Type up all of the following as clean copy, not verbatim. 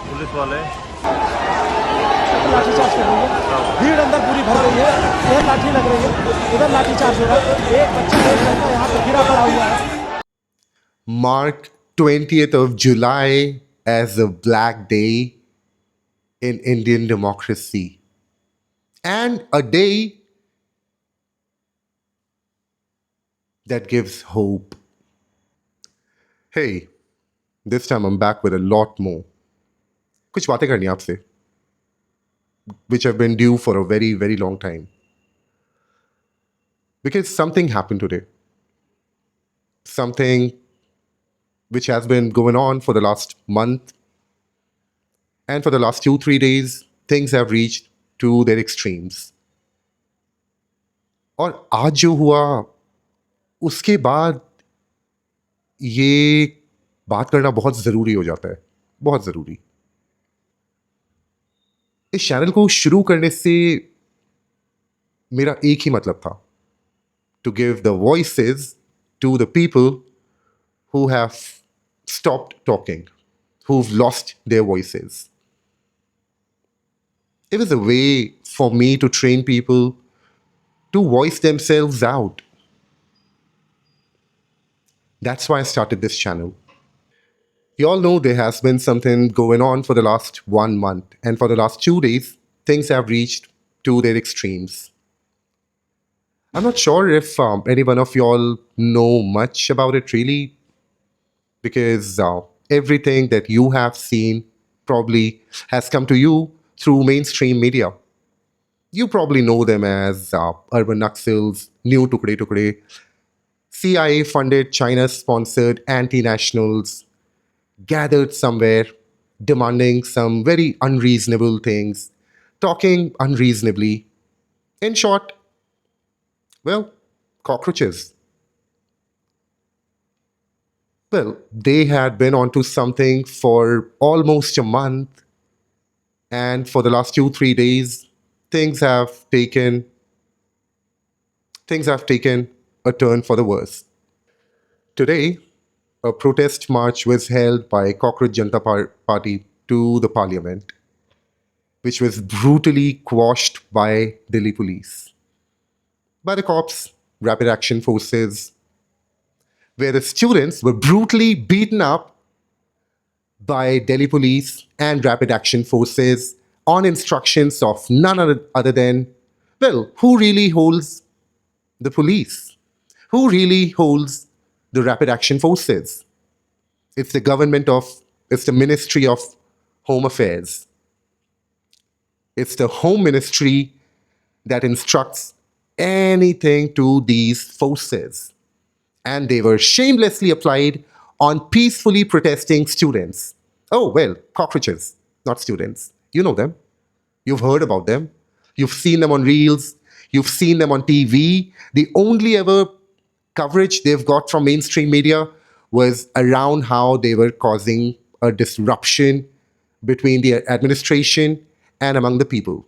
Police वाले लाठीचार्ज कर रही है, भीड़ अंदर पूरी भर गई है, इधर लाठी लग रही है, उधर लाठीचार्ज हो रहा है, एक बच्चा एक लड़का यहाँ पे गिरा पड़ा हुआ है। Mark 20th of July as a black day in Indian democracy and a day that gives hope. Hey, this time I'm back with a lot more. कुछ बातें करनी है आपसे which have been due for a very, very long time. Because something happened today. Something which has been going on for the last month. And for the last 2-3 days, things have reached to their extremes. और आज जो हुआ उसके बाद ये बात करना बहुत ज़रूरी हो जाता है, बहुत ज़रूरी। इस चैनल को शुरू करने से मेरा एक ही मतलब था, to give the voices to the people who have stopped talking, who've lost their voices. It was a way for me to train people to voice themselves out. That's why I started this channel. You all know there has been something going on for the last 1 month, and for the last 2 days, things have reached to their extremes. I'm not sure if any one of y'all know much about it really, because everything that you have seen probably has come to you through mainstream media. You probably know them as urban Naxals, New Tukde Tukde, CIA funded, China sponsored anti nationals gathered somewhere demanding some very unreasonable things, talking unreasonably. In short, well, cockroaches. Well, they had been onto something for almost a month, and for the last 2-3 days, things have taken a turn for the worse. Today, a protest march was held by Cockroach Janta Party to the parliament, which was brutally quashed by Delhi police, by the cops, rapid action forces, where the students were brutally beaten up by Delhi police and rapid action forces on instructions of none other than, well, who really holds the police? Who really holds the rapid action forces? It's the Ministry of Home Affairs. It's the Home Ministry that instructs anything to these forces. And they were shamelessly applied on peacefully protesting students. Oh, well, cockroaches, not students. You know them. You've heard about them. You've seen them on reels. You've seen them on TV. The only ever coverage they've got from mainstream media was around how they were causing a disruption between the administration and among the people.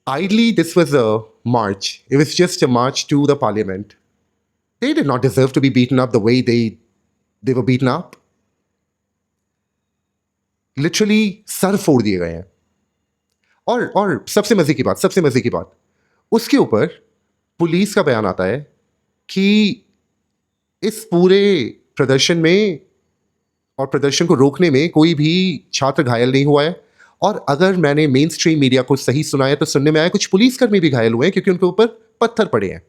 Idly, this was a march. It was just a march to the parliament. They did not deserve to be beaten up the way they were beaten up. Literally sir फोड़ दिए गए हैं. और सबसे मजे की बात उसके ऊपर पुलिस का बयान आता है कि इस पूरे प्रदर्शन में और प्रदर्शन को रोकने में कोई भी छात्र घायल नहीं हुआ है. और अगर मैंने मेन स्ट्रीम मीडिया को सही सुना है तो सुनने में आया कुछ पुलिसकर्मी भी घायल हुए हैं क्योंकि उनके ऊपर पत्थर पड़े हैं.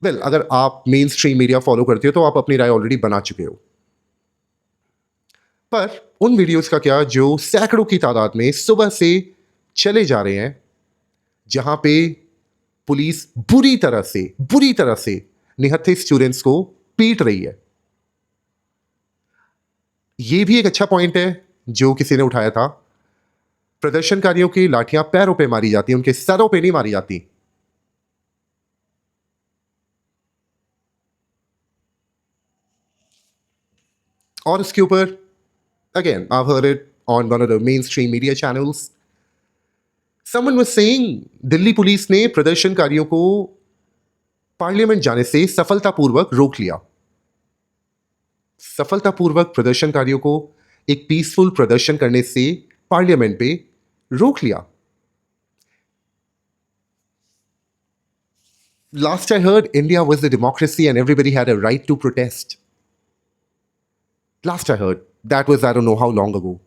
वेल, अगर आप मेन स्ट्रीम मीडिया फॉलो करते हो तो आप अपनी राय ऑलरेडी बना चुके हो. पर उन वीडियोस का क्या जो सैकड़ों की तादाद में सुबह से चले जा रहे हैं, जहां पे पुलिस बुरी तरह से निहत्थे स्टूडेंट्स को पीट रही है. यह भी एक अच्छा पॉइंट है जो किसी ने उठाया था. प्रदर्शनकारियों की लाठियां पैरों पे मारी जाती, उनके सरों पे नहीं मारी जाती. और उसके ऊपर, again, I've heard it on one of the mainstream media channels, Someone was saying Delhi police ने प्रदर्शनकारियों को पार्लियामेंट जाने से सफलतापूर्वक रोक लिया. सफलतापूर्वक प्रदर्शनकारियों को एक पीसफुल प्रदर्शन करने से पार्लियामेंट पे रोक लिया. Last I heard, India was a democracy and everybody had a right to protest. Last I heard, that was I don't know how long ago.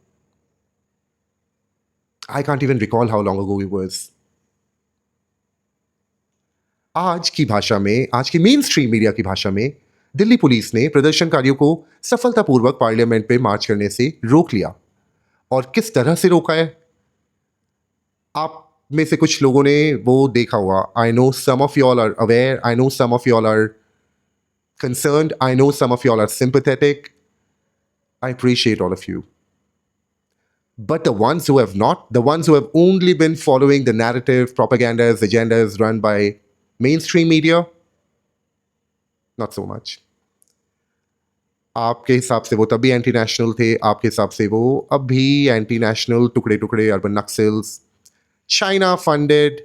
I can't even recall how long ago it was. आज की भाषा में, आज की main stream media की भाषा में, Delhi police ने प्रदर्शनकारियों को सफलतापूर्वक पार्लियामेंट पे मार्च करने से रोक लिया. और किस तरह से रोका है, आप में से कुछ लोगों ने वो देखा हुआ. I know some of you all are aware, I know some of you all are concerned, I know some of y'all are sympathetic. I appreciate all of you. But the ones who have not, the ones who have only been following the narrative, propagandas, agendas run by mainstream media, not so much. आपके हिसाब से वो तब भी anti national थे, आपके हिसाब से वो अब भी एंटी नेशनल टुकड़े टुकड़े urban Naxals, China funded,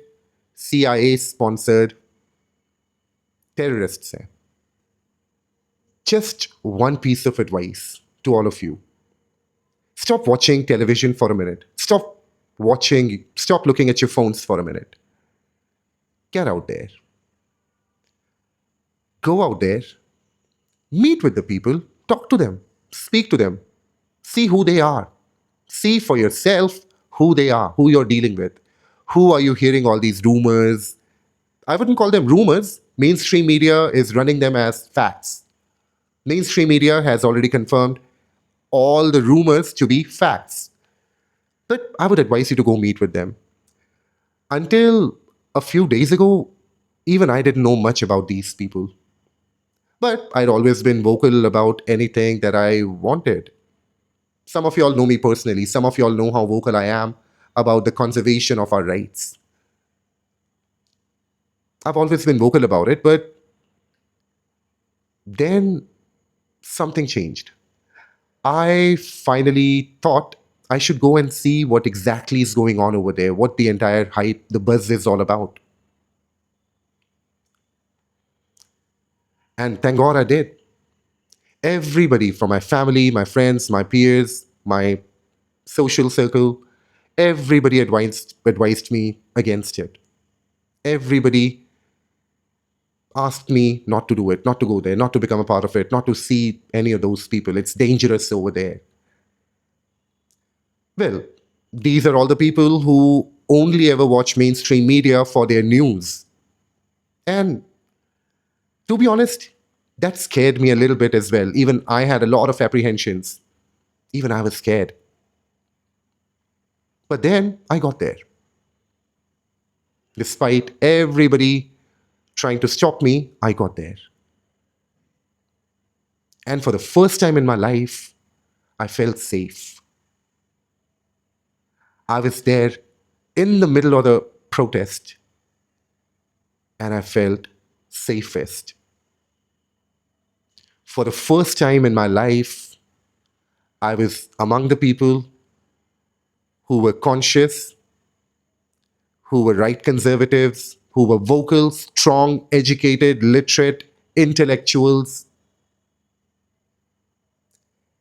CIA sponsored terrorists हैं. Just one piece of advice to all of you. Stop watching television for a minute. Stop looking at your phones for a minute. Get out there. Go out there. Meet with the people. Talk to them. Speak to them. See who they are. See for yourself who they are, who you're dealing with. Who are you hearing all these rumors? I wouldn't call them rumors. Mainstream media is running them as facts. Mainstream media has already confirmed all the rumors to be facts. But I would advise you to go meet with them. Until a few days ago, even I didn't know much about these people. But I'd always been vocal about anything that I wanted. Some of y'all know me personally. Some of y'all know how vocal I am about the conservation of our rights. I've always been vocal about it, but then something changed. I finally thought I should go and see what exactly is going on over there, what the entire hype, the buzz is all about. And thank God I did. Everybody from my family, my friends, my peers, my social circle, everybody advised me against it. Everybody asked me not to do it, not to go there, not to become a part of it, not to see any of those people. It's dangerous over there. Well, these are all the people who only ever watch mainstream media for their news. And to be honest, that scared me a little bit as well. Even I had a lot of apprehensions. Even I was scared. But then I got there. Despite everybody trying to stop me, I got there. And for the first time in my life, I felt safe. I was there in the middle of the protest, and I felt safest. For the first time in my life, I was among the people who were conscious, who were right conservatives, who were vocal, strong, educated, literate, intellectuals.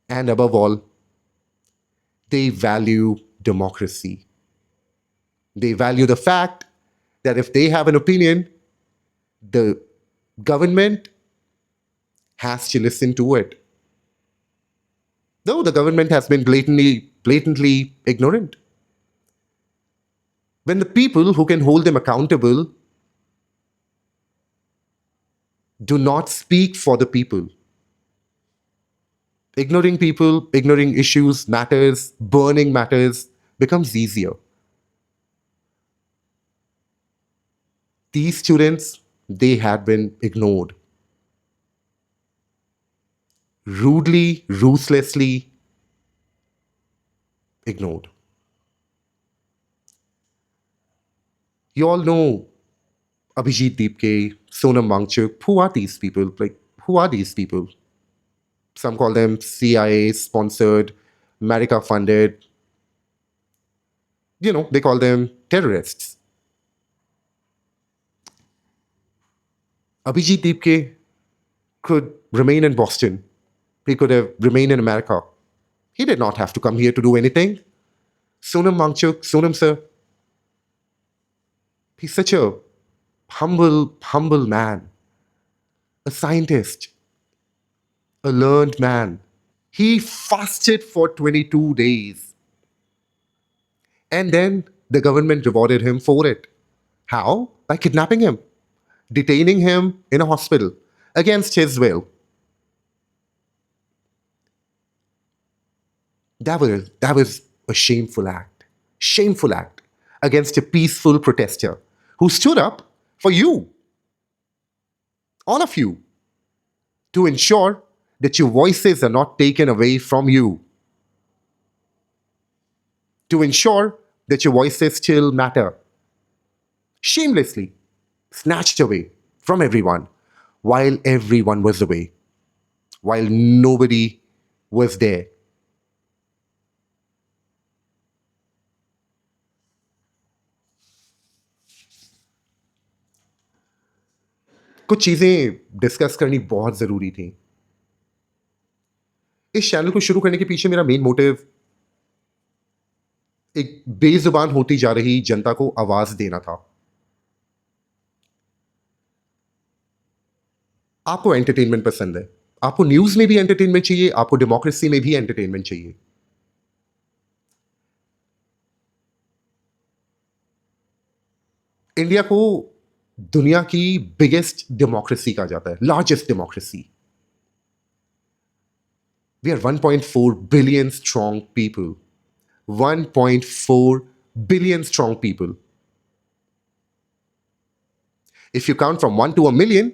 And above all, they value democracy. They value the fact that if they have an opinion, the government has to listen to it. Though the government has been blatantly ignorant. When the people who can hold them accountable do not speak for the people, ignoring people, ignoring issues, matters, burning matters becomes easier. These students, they had been ignored. Rudely, ruthlessly ignored. You all know Abhijit Deepke, Sonam Wangchuk. Who are these people? Who are these people? Some call them CIA sponsored, America funded They call them terrorists. Abhijit Deepke could remain in Boston. He could have remained in America. He did not have to come here to do anything. Sonam Wangchuk, Sonam sir, he's such a humble man, a scientist, a learned man. He fasted for 22 days. And then the government rewarded him for it. How? By kidnapping him, detaining him in a hospital against his will. That was a shameful act against a peaceful protester who stood up for you, all of you, to ensure that your voices are not taken away from you, to ensure that your voices still matter. Shamelessly snatched away from everyone while everyone was away, while nobody was there. कुछ चीज़ें discuss करनी बहुत ज़रूरी थी. इस channel को शुरू करने के पीछे मेरा मेन मोटिव एक बेजुबान होती जा रही जनता को आवाज देना था. आपको एंटरटेनमेंट पसंद है, आपको न्यूज में भी एंटरटेनमेंट चाहिए, आपको डेमोक्रेसी में भी एंटरटेनमेंट चाहिए. इंडिया को दुनिया की बिगेस्ट डेमोक्रेसी कहा जाता है, largest democracy. We are 1.4 billion strong people. 1.4 billion strong people. If you count from 1 to a million,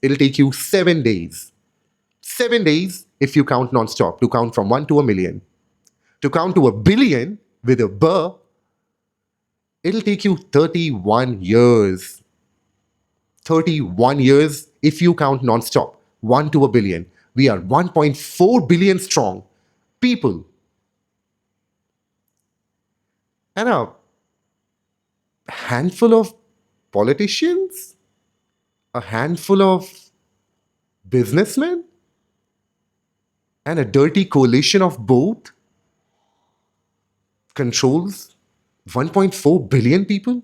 it'll take you 7 days. 7 days if you count non-stop to count from 1 to a million. To count to a billion with a B, it'll take you 31 years. 31 years if you count non-stop. 1 to a billion. We are 1.4 billion strong people. And a handful of politicians, a handful of businessmen, and a dirty coalition of both controls 1.4 billion people?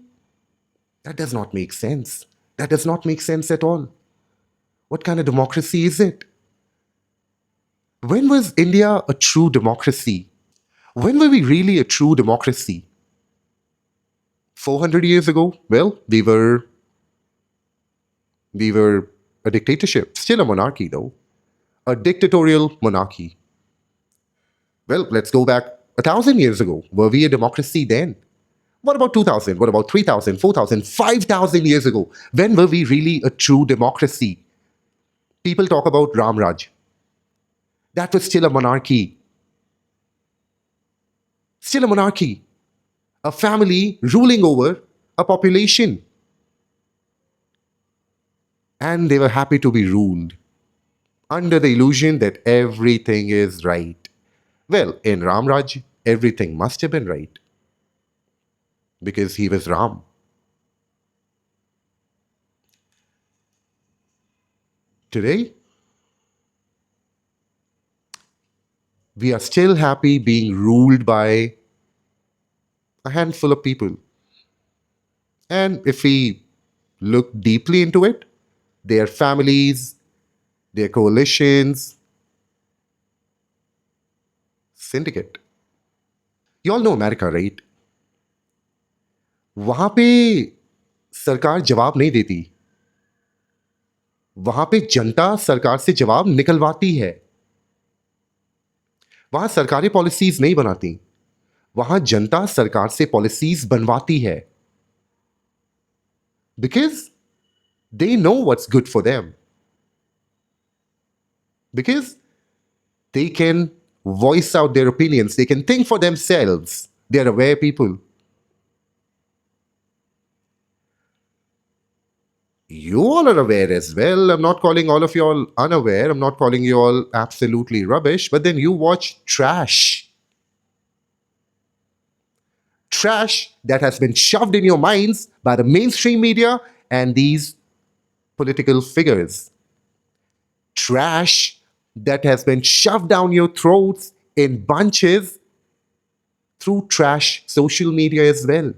That does not make sense. That does not make sense at all. What kind of democracy is it? When was India a true democracy? When were we really a true democracy? 400 years ago? Well, we were a dictatorship. Still a monarchy, though. A dictatorial monarchy. Well, let's go back 1,000 years ago. Were we a democracy then? What about 2,000? What about 3,000, 4,000, 5,000 years ago? When were we really a true democracy? People talk about Ram Raj. That was still a monarchy. Still a monarchy. A family ruling over a population. And they were happy to be ruled under the illusion that everything is right. Well, in Ram Raj, everything must have been right. Because he was Ram. Today, we are still happy being ruled by a handful of people. And if we look deeply into it, their families, their coalitions, syndicate. You all know America, right? वहां पे सरकार जवाब नहीं देती. वहां पे जनता सरकार से जवाब निकलवाती है. वहां सरकारें पॉलिसीज नहीं बनाती. वहां जनता सरकार से पॉलिसीज बनवाती है. Because they know what's good for them. Because they can voice out their opinions. They can think for themselves. They are aware people. You all are aware as well. I'm not calling all of you all unaware. I'm not calling you all absolutely rubbish. But then you watch trash. trash that has been shoved in your minds by the mainstream media and these political figures. Trash that has been shoved down your throats in bunches through trash social media as well.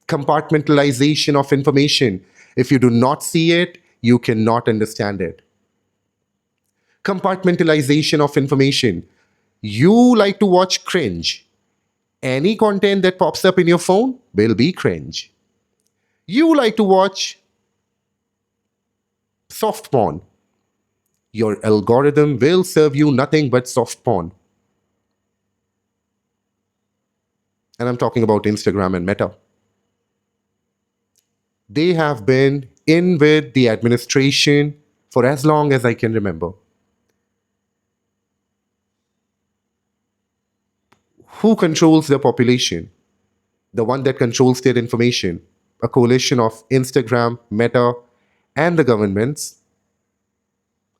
Compartmentalization of information. If you do not see it, you cannot understand it. Compartmentalization of information. You like to watch cringe. Any content that pops up in your phone will be cringe. You like to watch soft porn. Your algorithm will serve you nothing but soft porn. And I'm talking about Instagram and Meta. They have been in with the administration for as long as I can remember. Who controls the population? The one that controls their information. A coalition of Instagram, Meta, and the governments.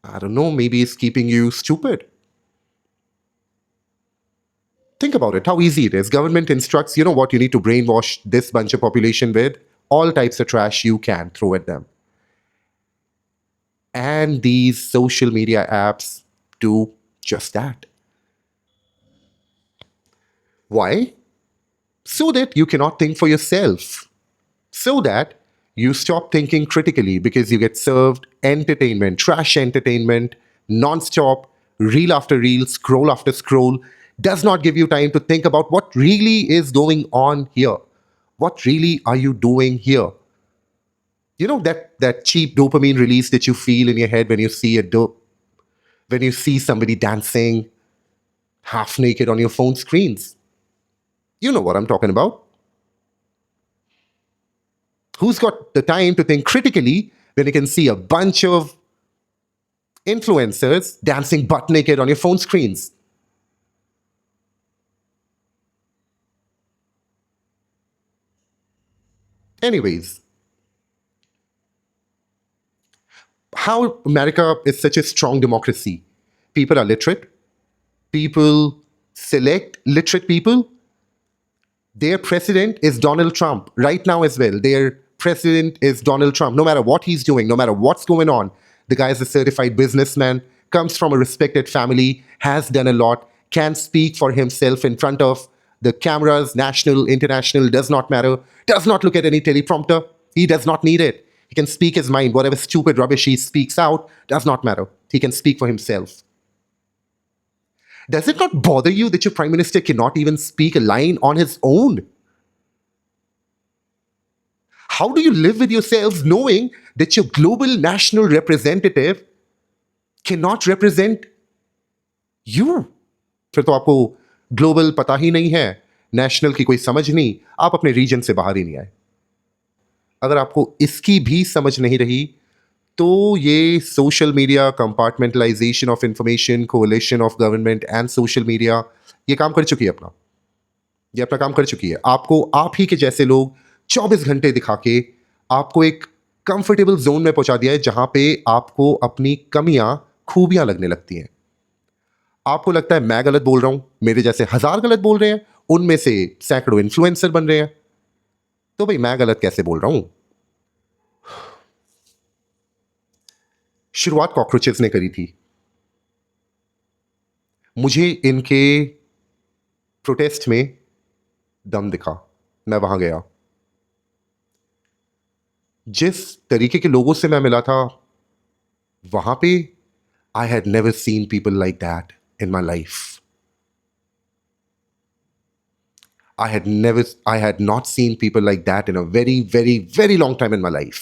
I don't know, maybe it's keeping you stupid. Think about it, how easy it is. Government instructs, you know what, you need to brainwash this bunch of population with all types of trash you can throw at them. And these social media apps do just that. Why? So that you cannot think for yourself. So that you stop thinking critically because you get served entertainment, trash entertainment, non-stop, reel after reel, scroll after scroll, does not give you time to think about what really is going on here. What really are you doing here? You know that cheap dopamine release that you feel in your head when you see when you see somebody dancing half naked on your phone screens. You know what I'm talking about. Who's got the time to think critically when you can see a bunch of influencers dancing butt naked on your phone screens? Anyways, how America is such a strong democracy. People are literate. People select literate people. Their president is Donald Trump right now as well. Their president is Donald Trump. No matter what he's doing, no matter what's going on, the guy is a certified businessman, comes from a respected family, has done a lot, can speak for himself in front of the cameras, national, international, does not matter, does not look at any teleprompter. He does not need it. He can speak his mind. Whatever stupid rubbish he speaks out does not matter. He can speak for himself. Does it not bother you that your prime minister cannot even speak a line on his own? How do you live with yourselves knowing that your global national representative cannot represent you? फिर तो आपको global पता ही नहीं है, national की कोई समझ नहीं, आप अपने रीजन से बाहर ही नहीं आए. अगर आपको इसकी भी समझ नहीं रही तो ये social media, compartmentalisation of information, कोalition of government and social media ये काम कर चुकी है अपना. ये अपना काम कर चुकी है. आपको आप ही के जैसे लोग 24 घंटे दिखा के आपको एक कंफर्टेबल जोन में पहुंचा दिया है जहां पे आपको अपनी कमियां, खूबियां लगने लगती हैं. आपको लगता है मैं गलत बोल रहा हूं, मेरे जैसे 1000 गलत बोल रहे हैं, उनमें से सैकड़ों इन्फ्लुएंसर बन रहे हैं, तो भाई मैं गलत कैसे बोल रहा हूं? शुरुआत कॉकरोचेस ने करी थी. मुझे इनके प्रोटेस्ट में दम दिखा. मैं वहां गया. जिस तरीके के लोगों से मैं मिला था वहां पे, I had never seen people like that in my life. I had not seen people like that in a very, very, very long time in my life.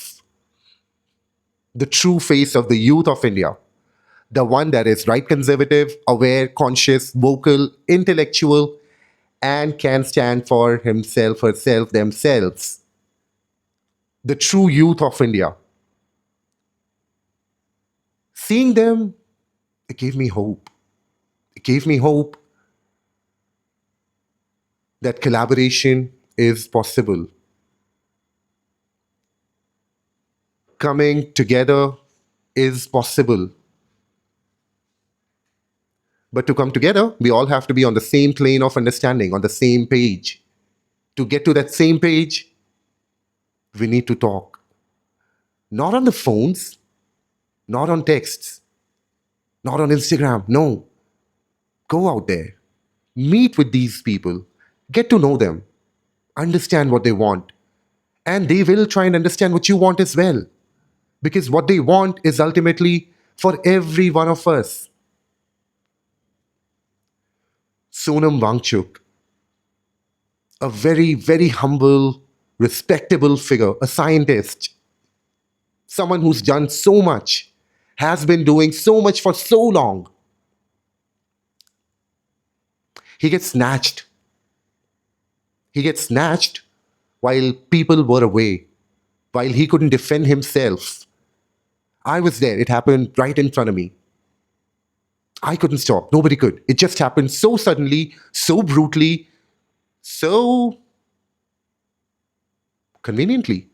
The true face of the youth of India, the one that is right conservative, aware, conscious, vocal, intellectual, and can stand for himself, herself, themselves. The true youth of India. Seeing them, it gave me hope. It gave me hope that collaboration is possible. Coming together is possible. But to come together, we all have to be on the same plane of understanding, on the same page. To get to that same page, we need to talk. Not on the phones, not on texts, not on Instagram. No. Go out there, meet with these people, get to know them, understand what they want, and they will try and understand what you want as well. Because what they want is ultimately for every one of us. Sonam Wangchuk, a very, very humble, respectable figure, a scientist, someone who's done so much, has been doing so much for so long. He gets snatched. He gets snatched while people were away, while he couldn't defend himself. I was there. It happened right in front of me. I couldn't stop. Nobody could. It just happened so suddenly, so brutally, so conveniently.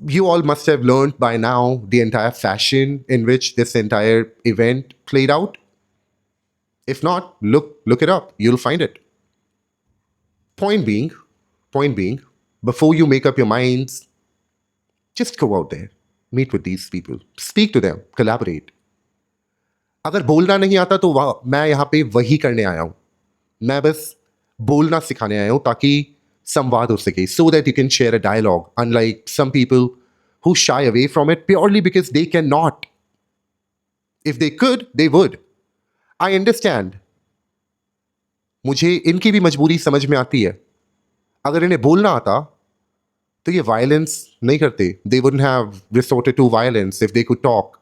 You all must have learned by now the entire fashion in which this entire event played out. If not, look it up. You'll find it. Point being, point being, before you make up your minds, just go out there, meet with these people, speak to them, collaborate. अगर बोलना नहीं आता तो मैं यहाँ पे वही करने आया हूँ. मैं बस बोलना सिखाने आया हूँ ताकि संवाद हो सके, so that you can share a dialogue, unlike some people who shy away from it purely because they cannot. If they could, they would. I understand. मुझे इनकी भी मजबूरी समझ में आती है. अगर इन्हें बोलना आता तो ये वायलेंस नहीं करते. They wouldn't have resorted to violence if they could talk.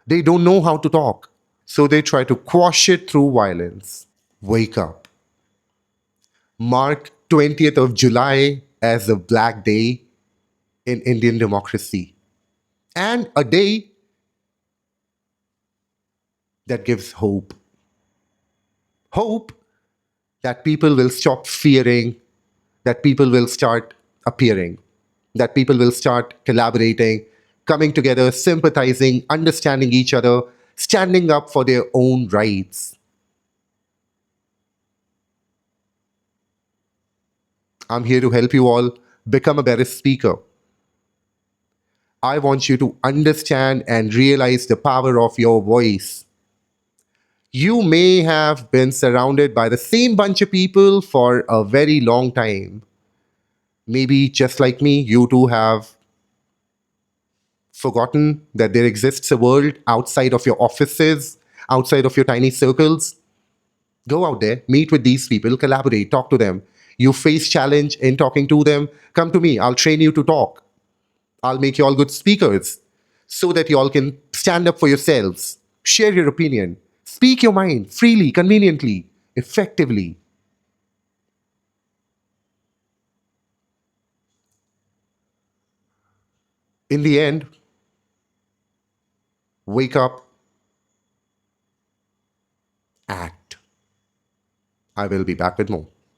They don't know how to talk. So they try to quash it through violence. Wake up. Mark 20th of July as a Black Day in Indian democracy. And a day that gives hope. Hope that people will stop fearing, that people will start appearing, that people will start collaborating, coming together, sympathizing, understanding each other, standing up for their own rights. I'm here to help you all become a better speaker. I want you to understand and realize the power of your voice. You may have been surrounded by the same bunch of people for a very long time. Maybe just like me, you too have forgotten that there exists a world outside of your offices, outside of your tiny circles. Go out there, meet with these people, collaborate, talk to them. You face challenge in talking to them, come to me, I'll train you to talk. I'll make you all good speakers so that you all can stand up for yourselves, share your opinion, speak your mind freely, conveniently, effectively. In the end, wake up, act. I will be back with more.